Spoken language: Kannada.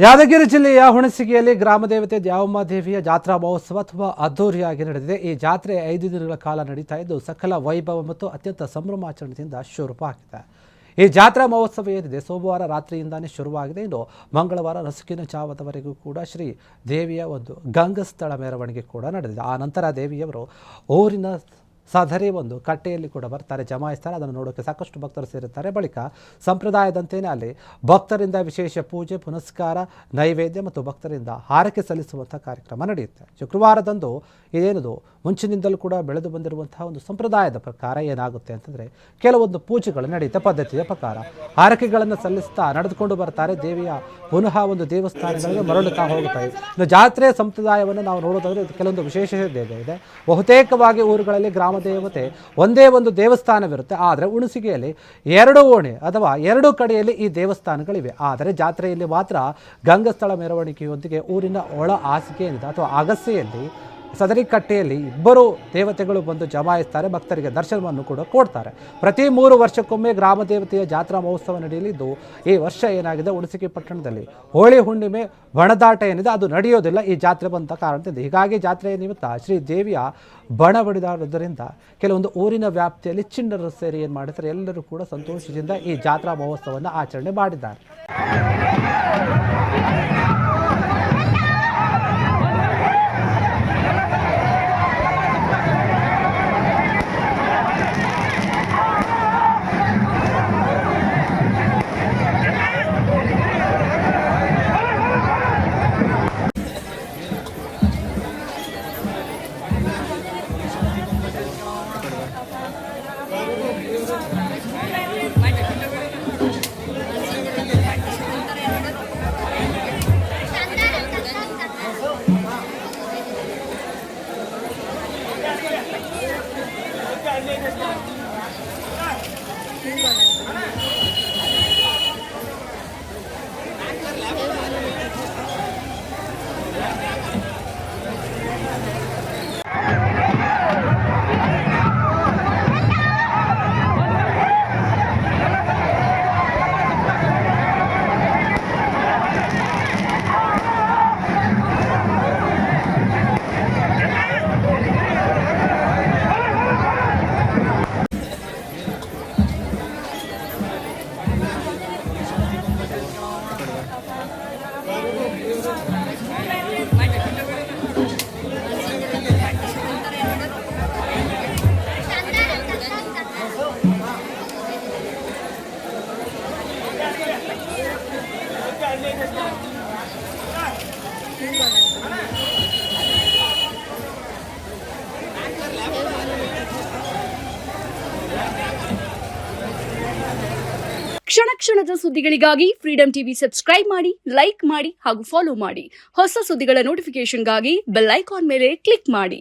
ಯಾದಗಿರಿ ಜಿಲ್ಲೆಯ ಹುಣಸಿಗೆಯಲ್ಲಿ ಗ್ರಾಮದೇವತೆ ದ್ಯಾವಮ್ಮ ದೇವಿಯ ಜಾತ್ರಾ ಮಹೋತ್ಸವ ತುಂಬಾ ಅದ್ದೂರಿಯಾಗಿ ನಡೆದಿದೆ. ಈ ಜಾತ್ರೆ 5 ದಿನಗಳ ಕಾಲ ನಡೀತಾ ಇದ್ದು ಸಕಲ ವೈಭವ ಮತ್ತು ಅತ್ಯಂತ ಸಂಭ್ರಮಾಚರಣೆಯಿಂದ ಶುರುವಾಗಿದೆ. ಈ ಜಾತ್ರಾ ಮಹೋತ್ಸವ ಏನಿದೆ ಸೋಮವಾರ ರಾತ್ರಿಯಿಂದಾನೇ ಶುರುವಾಗಿದೆ. ಇನ್ನು ಮಂಗಳವಾರ ನಸುಕಿನ ಜಾವದವರೆಗೂ ಕೂಡ ಶ್ರೀ ದೇವಿಯ ಒಂದು ಗಂಗಸ್ಥಳ ಮೆರವಣಿಗೆ ಕೂಡ ನಡೆದಿದೆ. ಆ ನಂತರ ದೇವಿಯವರು ಊರಿನ ಸದರಿ ಒಂದು ಕಟ್ಟೆಯಲ್ಲಿ ಕೂಡ ಬರ್ತಾರೆ, ಜಮಾಯಿಸ್ತಾರೆ. ಅದನ್ನು ನೋಡೋಕ್ಕೆ ಸಾಕಷ್ಟು ಭಕ್ತರು ಸೇರುತ್ತಾರೆ. ಬಳಿಕ ಸಂಪ್ರದಾಯದಂತೆಯೇ ಅಲ್ಲಿ ಭಕ್ತರಿಂದ ವಿಶೇಷ ಪೂಜೆ, ಪುನಸ್ಕಾರ, ನೈವೇದ್ಯ ಮತ್ತು ಭಕ್ತರಿಂದ ಹಾರಕೆ ಸಲ್ಲಿಸುವಂಥ ಕಾರ್ಯಕ್ರಮ ನಡೆಯುತ್ತೆ. ಶುಕ್ರವಾರದಂದು ಇದೇನದು ಮುಂಚಿನಿಂದಲೂ ಕೂಡ ಬೆಳೆದು ಬಂದಿರುವಂತಹ ಒಂದು ಸಂಪ್ರದಾಯದ ಪ್ರಕಾರ ಏನಾಗುತ್ತೆ ಅಂತಂದರೆ ಕೆಲವೊಂದು ಪೂಜೆಗಳು ನಡೆಯುತ್ತೆ. ಪದ್ಧತಿಯ ಪ್ರಕಾರ ಹಾರಕೆಗಳನ್ನು ಸಲ್ಲಿಸ್ತಾ ನಡೆದುಕೊಂಡು ಬರ್ತಾರೆ. ದೇವಿಯ ಪುನಃ ಒಂದು ದೇವಸ್ಥಾನಗಳಿಗೆ ಮರಳುತ್ತಾ ಹೋಗುತ್ತಾರೆ. ಇನ್ನು ಜಾತ್ರೆಯ ಸಂಪ್ರದಾಯವನ್ನು ನಾವು ನೋಡೋದಾದರೆ ಕೆಲವೊಂದು ವಿಶೇಷತೆ ಇದೆ. ಬಹುತೇಕವಾಗಿ ಊರುಗಳಲ್ಲಿ ಗ್ರಾಮ ದೇವತೆ ಒಂದೇ ಒಂದು ದೇವಸ್ಥಾನವಿರುತ್ತೆ. ಆದರೆ ಹುಣಸಿಗೆಯಲ್ಲಿ 2 ಓಣಿ ಅಥವಾ 2 ಕಡೆಯಲ್ಲಿ ಈ ದೇವಸ್ಥಾನಗಳಿವೆ. ಆದರೆ ಜಾತ್ರೆಯಲ್ಲಿ ಮಾತ್ರ ಗಂಗಸ್ಥಳ ಮೆರವಣಿಗೆಯೊಂದಿಗೆ ಊರಿನ ಒಳ ಹಾಸಿಗೆ ಏನಿದೆ ಅಥವಾ ಅಗಸೆಯಲ್ಲಿ ಸದರಿ ಕಟ್ಟೆಯಲ್ಲಿ ಇಬ್ಬರು ದೇವತೆಗಳು ಬಂದು ಜಮಾಯಿಸ್ತಾರೆ. ಭಕ್ತರಿಗೆ ದರ್ಶನವನ್ನು ಕೂಡ ಕೊಡ್ತಾರೆ. ಪ್ರತಿ 3 ವರ್ಷಕ್ಕೊಮ್ಮೆ ಗ್ರಾಮ ದೇವತೆಯ ಜಾತ್ರಾ ಮಹೋತ್ಸವ ನಡೆಯಲಿದ್ದು ಈ ವರ್ಷ ಏನಾಗಿದೆ ಹುಣಸಿಗೆ ಪಟ್ಟಣದಲ್ಲಿ ಹೋಳಿ ಹುಣ್ಣಿಮೆ ಬಣದಾಟ ಏನಿದೆ ಅದು ನಡೆಯೋದಿಲ್ಲ ಈ ಜಾತ್ರೆ ಬಂದ ಕಾರಣದಿಂದ. ಹೀಗಾಗಿ ಜಾತ್ರೆಯ ನಿಮಿತ್ತ ಶ್ರೀ ದೇವಿಯ ಬಣ ಬಡಿದಾಡುವುದರಿಂದ ಕೆಲವೊಂದು ಊರಿನ ವ್ಯಾಪ್ತಿಯಲ್ಲಿ ಚಿಣ್ಣರು ಸೇರಿ ಏನು ಮಾಡಿದ್ದಾರೆ, ಎಲ್ಲರೂ ಕೂಡ ಸಂತೋಷದಿಂದ ಈ ಜಾತ್ರಾ ಮಹೋತ್ಸವವನ್ನು ಆಚರಣೆ ಮಾಡಿದ್ದಾರೆ. ಕ್ಷಣ ಕ್ಷಣದ ಸುದ್ದಿಗಳಿಗಾಗಿ ಫ್ರೀಡಂ ಟಿವಿ ಸಬ್ಸ್ಕ್ರೈಬ್ ಮಾಡಿ, ಲೈಕ್ ಮಾಡಿ ಹಾಗೂ ಫಾಲೋ ಮಾಡಿ. ಹೊಸ ಸುದ್ದಿಗಳ ನೋಟಿಫಿಕೇಶನ್ಗಾಗಿ ಬೆಲ್ ಐಕಾನ್ ಮೇಲೆ ಕ್ಲಿಕ್ ಮಾಡಿ.